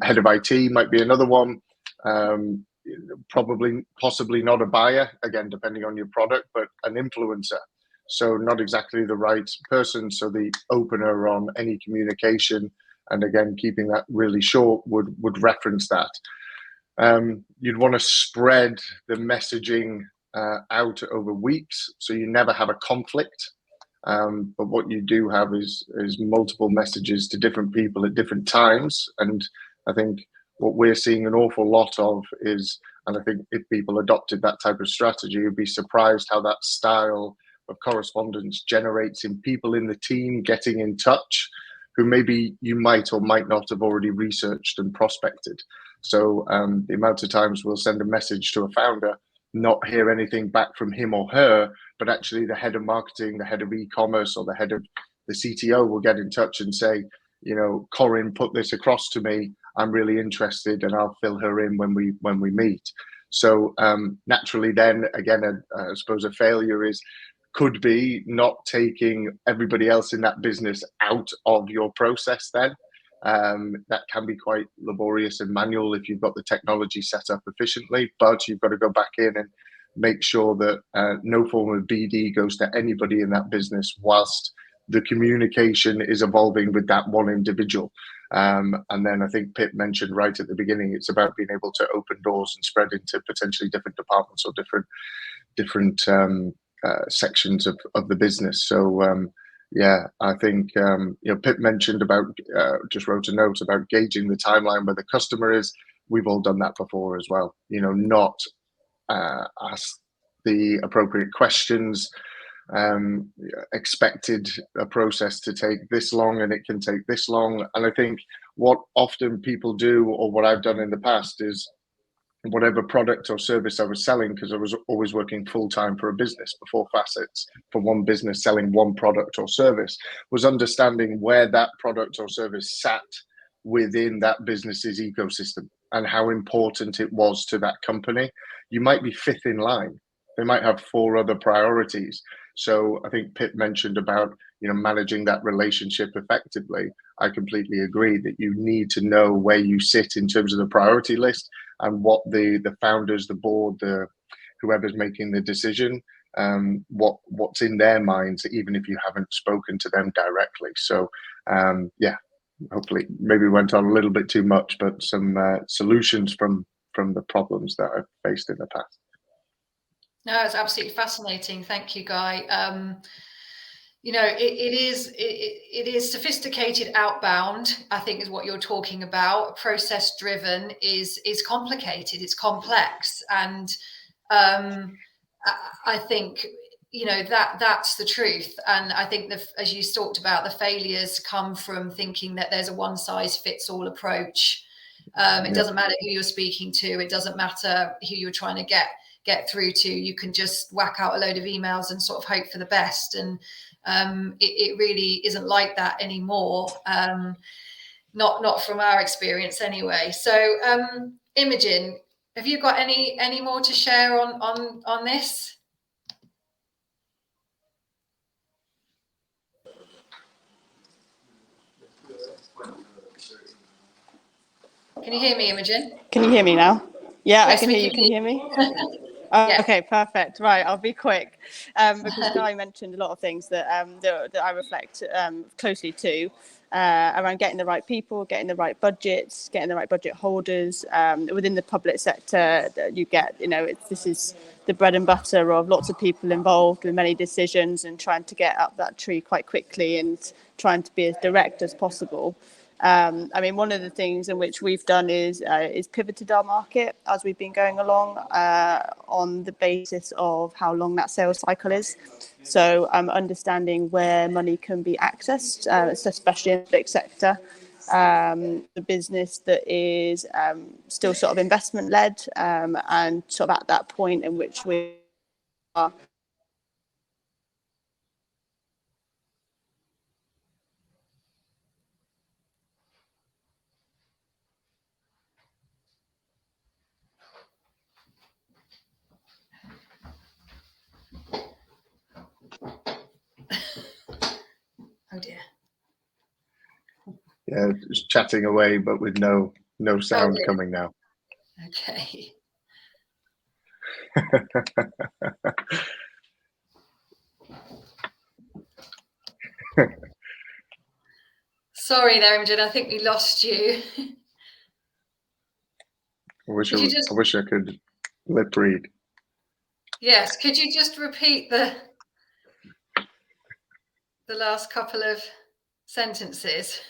Head of IT might be another one. Possibly not a buyer, again, depending on your product, but an influencer. So not exactly the right person. So the opener on any communication, and again, keeping that really short, would reference that. You'd want to spread the messaging out over weeks, so you never have a conflict. But what you do have is multiple messages to different people at different times. And I think what we're seeing an awful lot of is, and I think if people adopted that type of strategy, you'd be surprised how that style of correspondence generates in people in the team getting in touch, who maybe you might or might not have already researched and prospected. So the amount of times we'll send a message to a founder, not hear anything back from him or her, but actually the head of marketing, the head of e-commerce, or the head of the CTO will get in touch and say, Corinne put this across to me. I'm really interested, and I'll fill her in when we meet. So naturally, then again, I suppose a failure could be not taking everybody else in that business out of your process then. That can be quite laborious and manual if you've got the technology set up efficiently, but you've got to go back in and make sure that no form of BD goes to anybody in that business whilst the communication is evolving with that one individual. And then I think Pip mentioned right at the beginning, it's about being able to open doors and spread into potentially different departments or different sections of the business. So I think Pip mentioned about just wrote a note about gauging the timeline where the customer is. We've all done that before as well. Not ask the appropriate questions, expected a process to take this long and it can take this long. And I think what often people do, or what I've done in the past, is whatever product or service I was selling, because I was always working full-time for a business before Facets, for one business selling one product or service, was understanding where that product or service sat within that business's ecosystem and how important it was to that company. You might be 5th in line. They might have 4 other priorities. So I think Pip mentioned about managing that relationship effectively. I completely agree that you need to know where you sit in terms of the priority list and what the founders, the board, whoever's making the decision, what's in their minds, even if you haven't spoken to them directly. So hopefully maybe we went on a little bit too much, but some solutions from the problems that I've faced in the past. No, it's absolutely fascinating. Thank you, Guy. It is sophisticated outbound, I think, is what you're talking about. Process driven is complicated, it's complex. And I think, that's the truth. And I think as you talked about, the failures come from thinking that there's a one size fits all approach. It doesn't matter who you're speaking to. It doesn't matter who you're trying to get through to. You can just whack out a load of emails and sort of hope for the best. And it really isn't like that anymore. Not from our experience anyway. So Imogen, Have you got any more to share on this? Can you hear me, Imogen? Can you hear me now? Yeah, Yes, I can hear you. Can you hear me? Yeah. Okay, perfect. Right, I'll be quick because Guy mentioned a lot of things that that I reflect closely to around getting the right people, getting the right budgets, getting the right budget holders within the public sector. You get, this is the bread and butter of lots of people involved with many decisions and trying to get up that tree quite quickly and trying to be as direct as possible. I mean, one of the things in which we've done is pivoted our market as we've been going along on the basis of how long that sales cycle is. So understanding where money can be accessed, especially in the public sector, the business that is still sort of investment led and sort of at that point in which we are. Oh dear. Yeah, just chatting away, but with no sound coming now. Okay. Sorry there, Imogen. I think we lost you. I wish I could lip read. Yes. Could you just repeat the last couple of sentences?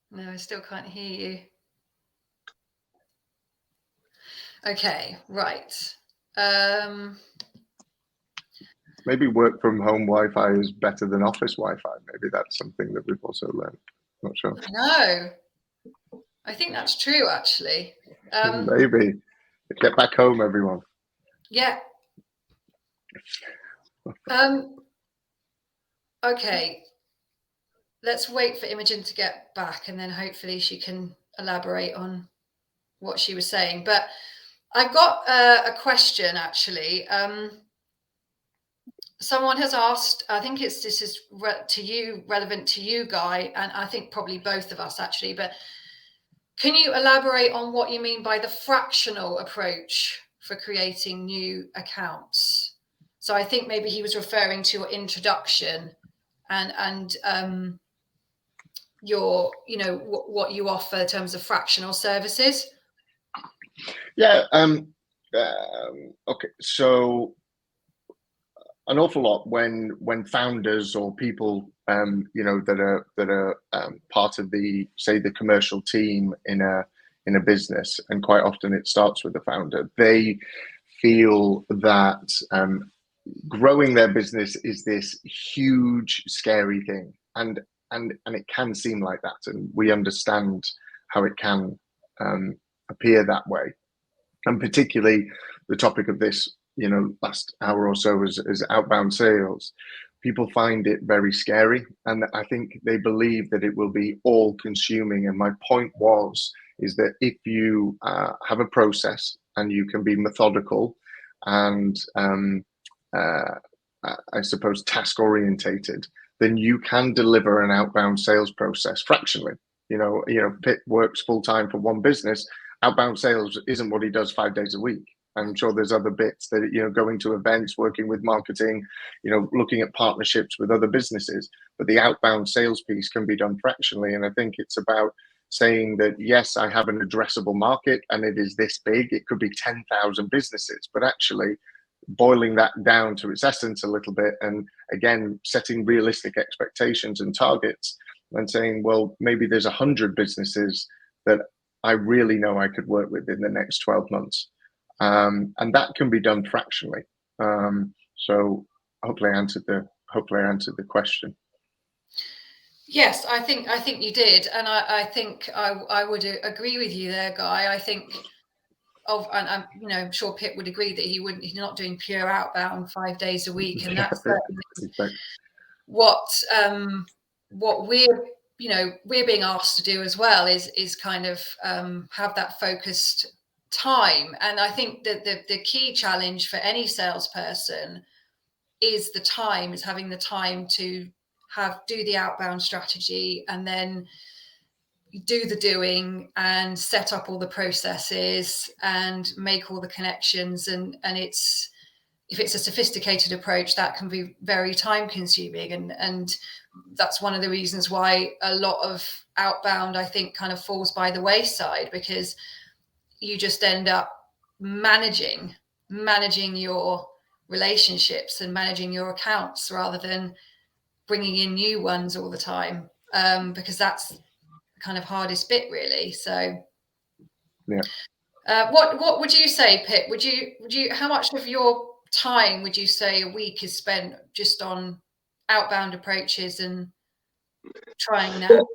No, I still can't hear you. Okay, right. Maybe work from home Wi-Fi is better than office Wi-Fi. Maybe that's something that we've also learned. Not sure. I know. I think that's true, actually. Maybe. Get back home, everyone. Yeah. Okay. Let's wait for Imogen to get back, and then hopefully she can elaborate on what she was saying. But I've got a question, actually. Someone has asked, I think this is relevant to you, Guy, and I think probably both of us, actually, but can you elaborate on what you mean by the fractional approach for creating new accounts? So I think maybe he was referring to your introduction and your, what you offer in terms of fractional services. Yeah. Okay. So an awful lot when founders or people that are part of the commercial team in a business, and quite often it starts with the founder, they feel that growing their business is this huge scary thing, and it can seem like that, and we understand how it can appear that way. And particularly the topic of this last hour or so is outbound sales. People find it very scary, and I think they believe that it will be all consuming. And my point is that if you have a process and you can be methodical and I suppose task orientated, then you can deliver an outbound sales process fractionally. Pip works full time for one business. Outbound sales isn't what he does 5 days a week. I'm sure there's other bits that, going to events, working with marketing, looking at partnerships with other businesses, but the outbound sales piece can be done fractionally. And I think it's about saying that, yes, I have an addressable market and it is this big. It could be 10,000 businesses, but actually boiling that down to its essence a little bit, and again, setting realistic expectations and targets and saying, well, maybe there's 100 businesses that I really know I could work with in the next 12 months. And that can be done fractionally. So hopefully I answered the question. Yes, I think you did, and I think I would agree with you there, Guy. I think and I'm sure Pip would agree that he's not doing pure outbound 5 days a week, and that's certainly what we're we're being asked to do as well is kind of have that focused time. And I think that the key challenge for any salesperson is having the time to do the outbound strategy, and then do the doing and set up all the processes and make all the connections. And if it's a sophisticated approach, that can be very time consuming. And that's one of the reasons why a lot of outbound, I think, kind of falls by the wayside, because you just end up managing your relationships and managing your accounts rather than bringing in new ones all the time, because that's the kind of hardest bit, really. So yeah. What would you say, Pip? Would you how much of your time would you say a week is spent just on outbound approaches and trying that?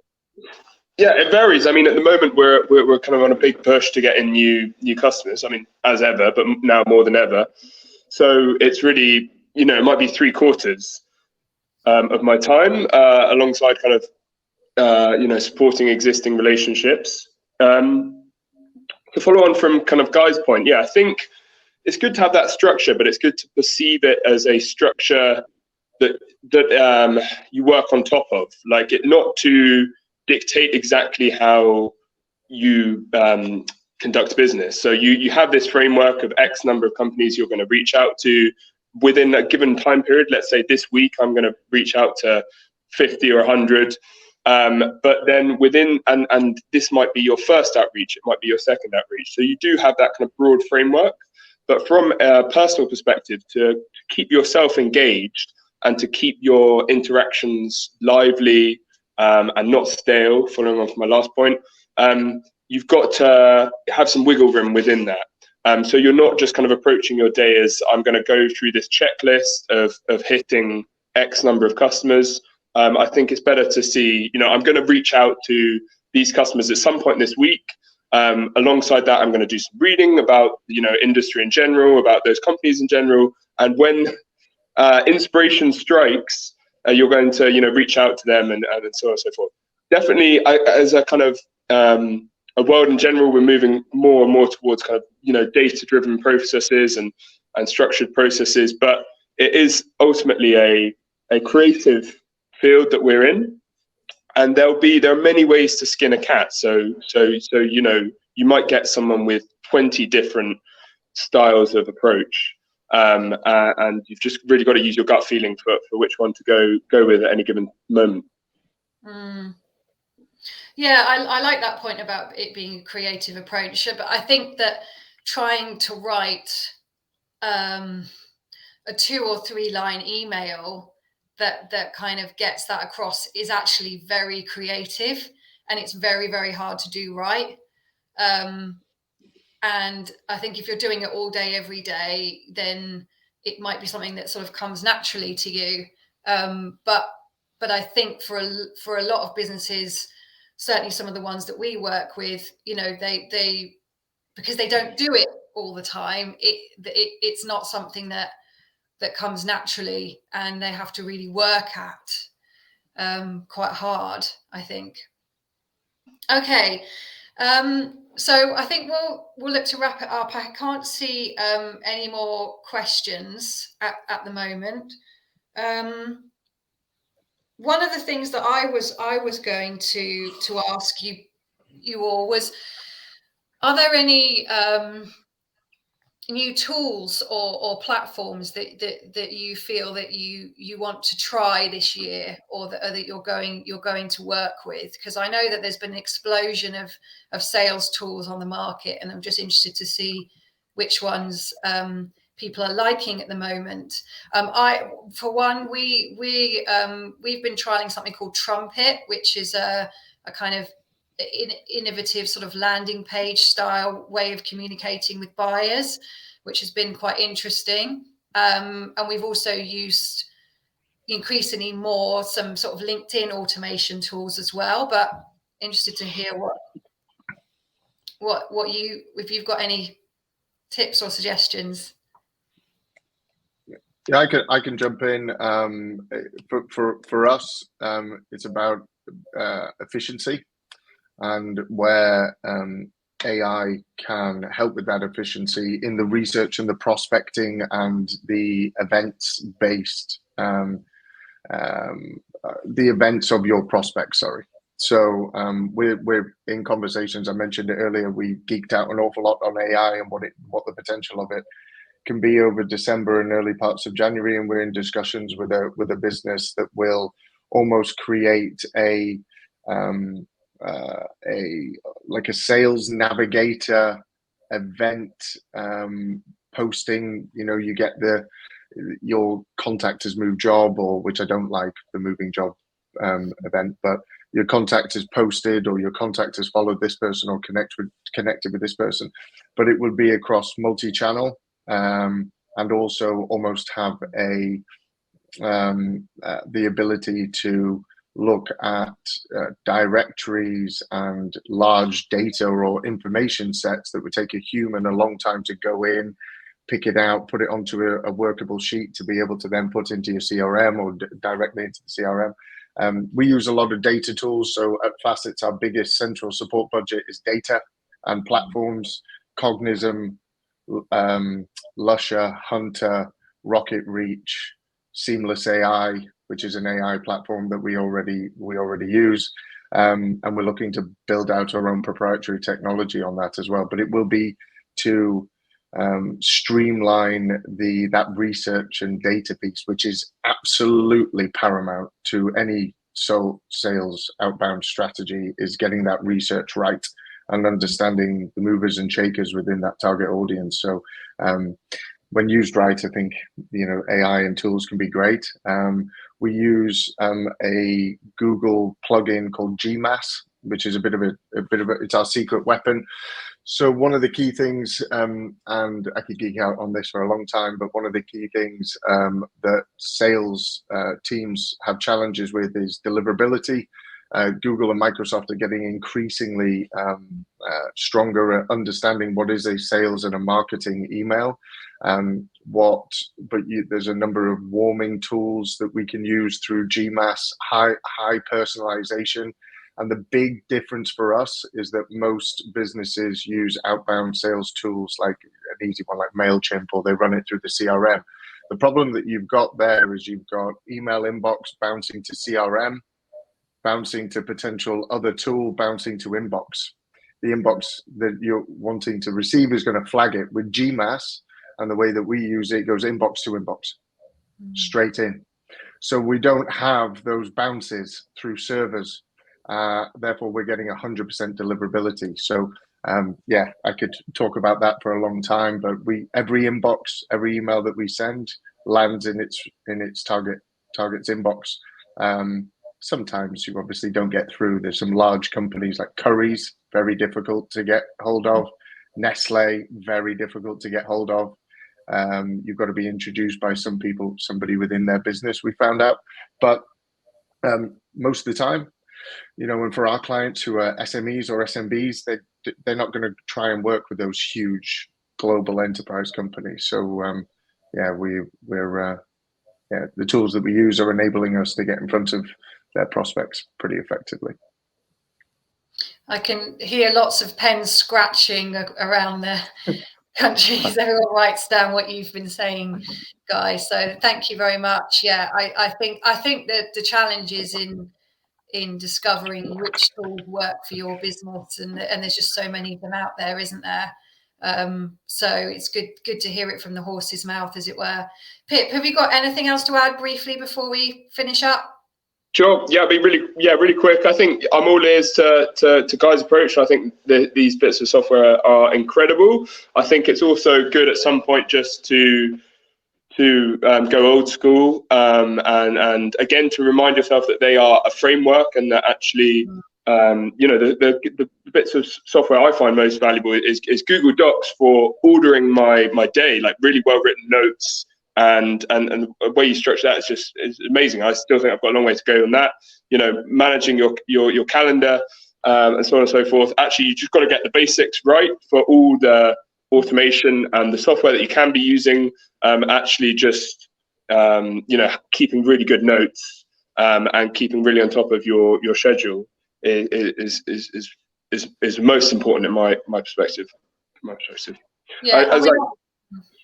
Yeah, it varies. I mean, at the moment we're kind of on a big push to get in new customers. I mean, as ever, but now more than ever. So it's really, it might be 3/4 of my time, alongside kind of supporting existing relationships. To follow on from kind of Guy's point, I think it's good to have that structure, but it's good to perceive it as a structure that you work on top of, like it not to dictate exactly how you conduct business. So you have this framework of X number of companies you're going to reach out to within a given time period. Let's say this week I'm going to reach out to 50 or 100. But then within, and this might be your first outreach, it might be your second outreach. So you do have that kind of broad framework, but from a personal perspective, to keep yourself engaged and to keep your interactions lively and not stale, following on from my last point, you've got to have some wiggle room within that. So you're not just kind of approaching your day as I'm going to go through this checklist of hitting X number of customers. I think it's better to see, I'm going to reach out to these customers at some point this week. Alongside that, I'm going to do some reading about, industry in general, about those companies in general. And when inspiration strikes, you're going to, reach out to them and so on and so forth. Definitely, as a kind of a world in general, we're moving more and more towards kind of, data-driven processes and structured processes. But it is ultimately a creative field that we're in, and there are many ways to skin a cat. So you might get someone with 20 different styles of approach, and you've just really got to use your gut feeling for which one to go with at any given moment. Yeah, I like that point about it being a creative approach, but I think that trying to write a 2 or 3 line email that kind of gets that across is actually very creative, and it's very, very hard to do right. And I think if you're doing it all day, every day, then it might be something that sort of comes naturally to you. But I think for a lot of businesses, certainly some of the ones that we work with, they because they don't do it all the time, it's not something that comes naturally, and they have to really work at quite hard, I think. Okay, so I think we'll look to wrap it up. I can't see any more questions at the moment. One of the things that I was going to ask you all was, are there any new tools or platforms that you feel that you want to try this year, or that you're going to work with? Because I know that there's been an explosion of sales tools on the market, and I'm just interested to see which ones people are liking at the moment. For one, we've been trialing something called Trumpet, which is a kind of innovative sort of landing page style way of communicating with buyers, which has been quite interesting. And we've also used increasingly more some sort of LinkedIn automation tools as well. But interested to hear if you've got any tips or suggestions. Yeah, I can jump in. For us, it's about efficiency, and where AI can help with that efficiency in the research and the prospecting and the events-based, the events of your prospects, sorry. So we're in conversations. I mentioned it earlier. We geeked out an awful lot on AI and what the potential of it can be over December and early parts of January, and we're in discussions with a business that will almost create a like a sales navigator event posting. You know, you get your contact has moved job, or which I don't like the moving job event, but your contact is posted, or your contact has followed this person or connected with this person, but it will be across multi-channel, and also almost have the ability to look at directories and large data or information sets that would take a human a long time to go in, pick it out, put it onto a workable sheet to be able to then put into your CRM or directly into the CRM. We use a lot of data tools. So at Facets, our biggest central support budget is data and platforms, Cognism, Lusher, Hunter, Rocket Reach, Seamless AI, which is an AI platform that we already use. And we're looking to build out our own proprietary technology on that as well. But it will be to streamline that research and data piece, which is absolutely paramount to any sales outbound strategy, is getting that research right and understanding the movers and shakers within that target audience. So when used right, I think, you know, AI and tools can be great. We use a Google plugin called GMass, which is a bit of it's our secret weapon. So one of the key things, and I could geek out on this for a long time, but one of the key things that sales teams have challenges with is deliverability. Google and Microsoft are getting increasingly stronger at understanding what is a sales and a marketing email. There's a number of warming tools that we can use through GMass, high personalization. And the big difference for us is that most businesses use outbound sales tools, like an easy one like MailChimp, or they run it through the CRM. The problem that you've got there is you've got email inbox bouncing to CRM, bouncing to potential other tool, bouncing to inbox. The inbox that you're wanting to receive is going to flag it. With GMass and the way that we use it, goes inbox to inbox, straight in. So we don't have those bounces through servers. Therefore, we're getting 100% deliverability. So yeah, I could talk about that for a long time, but every every email that we send lands in its target's inbox. Sometimes you obviously don't get through. There's some large companies like Currys, very difficult to get hold of. Nestle, very difficult to get hold of. You've got to be introduced by somebody within their business, we found out. But most of the time, you know, and for our clients who are SMEs or SMBs, they're not going to try and work with those huge global enterprise companies. So yeah, the tools that we use are enabling us to get in front of their prospects pretty effectively. I can hear lots of pens scratching around the countries. Everyone writes down what you've been saying, guys. So thank you very much. Yeah, I think that the challenge is in discovering which tools work for your business, and there's just so many of them out there, isn't there? So it's good to hear it from the horse's mouth, as it were. Pip, have you got anything else to add briefly before we finish up? Sure. Yeah, really quick. I think I'm all ears to Guy's approach. I think these bits of software are incredible. I think it's also good at some point just to go old school, and again to remind yourself that they are a framework, and that actually you know, the bits of software I find most valuable is Google Docs for ordering my day, like really well written notes. And the way you structure that is amazing. I still think I've got a long way to go on that. You know, managing your calendar and so on and so forth. Actually, you just got to get the basics right for all the automation and the software that you can be using. Actually, just you know, keeping really good notes and keeping really on top of your schedule is most important in my perspective. Yeah,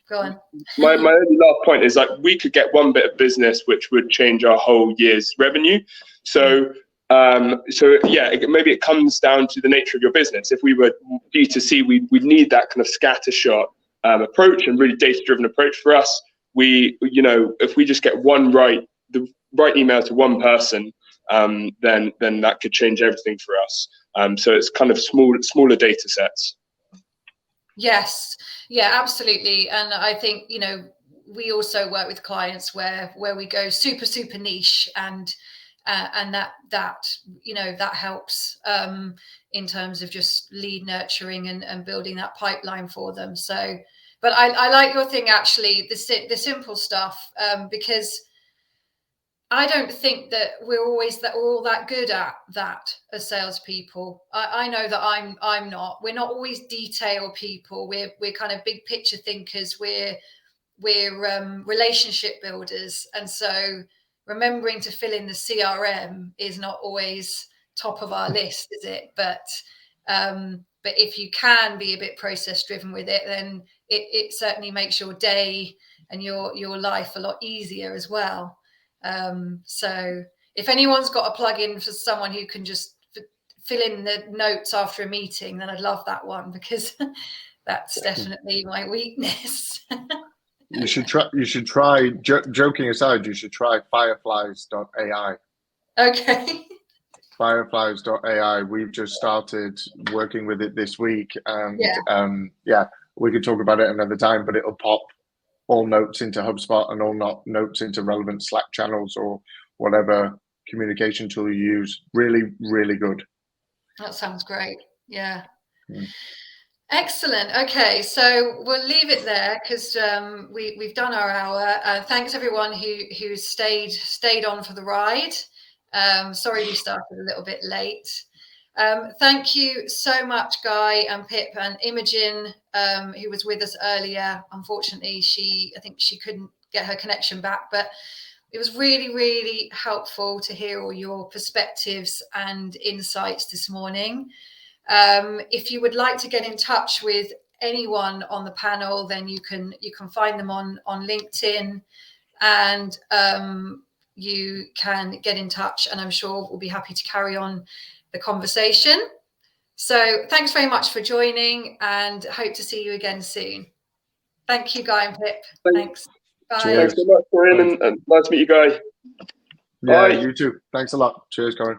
go on. My only last point is, like, we could get one bit of business which would change our whole year's revenue. So yeah, maybe it comes down to the nature of your business. If we were D2C, we'd need that kind of scattershot approach and really data-driven approach for us. If we just get the right email to one person, then that could change everything for us. So it's kind of smaller data sets. Yes, yeah, absolutely. And I think, we also work with clients where we go super niche, and that helps in terms of just lead nurturing and building that pipeline for them. So, but I like your thing, actually, the simple stuff, because I don't think that we're all that good at that as salespeople. I know that I'm not. We're not always detail people. We're kind of big picture thinkers. We're relationship builders, and so remembering to fill in the CRM is not always top of our list, is it? But if you can be a bit process driven with it, then it certainly makes your day and your life a lot easier as well. So if anyone's got a plug-in for someone who can just fill in the notes after a meeting, then I'd love that one, because that's definitely my weakness. You should try, joking aside, you should try fireflies.ai. Okay. Fireflies.ai. We've just started working with it this week, and we could talk about it another time, but it'll pop all notes into HubSpot and all notes into relevant Slack channels or whatever communication tool you use. Really, really good. That sounds great. Yeah. Excellent. Okay, so we'll leave it there, because we've done our hour. Thanks everyone who stayed on for the ride. Sorry we started a little bit late. Thank you so much, Guy and Pip and Imogen, who was with us earlier. Unfortunately, I think she couldn't get her connection back, but it was really, really helpful to hear all your perspectives and insights this morning. If you would like to get in touch with anyone on the panel, then you can find them on LinkedIn, and you can get in touch, and I'm sure we'll be happy to carry on the conversation. So thanks very much for joining, and hope to see you again soon. Thank you, Guy and Pip. Thanks. Bye. Cheers. Thanks so much, Corinne, and nice to meet you, Guy. Yeah, Bye. you too. Thanks a lot. Cheers, Corinne.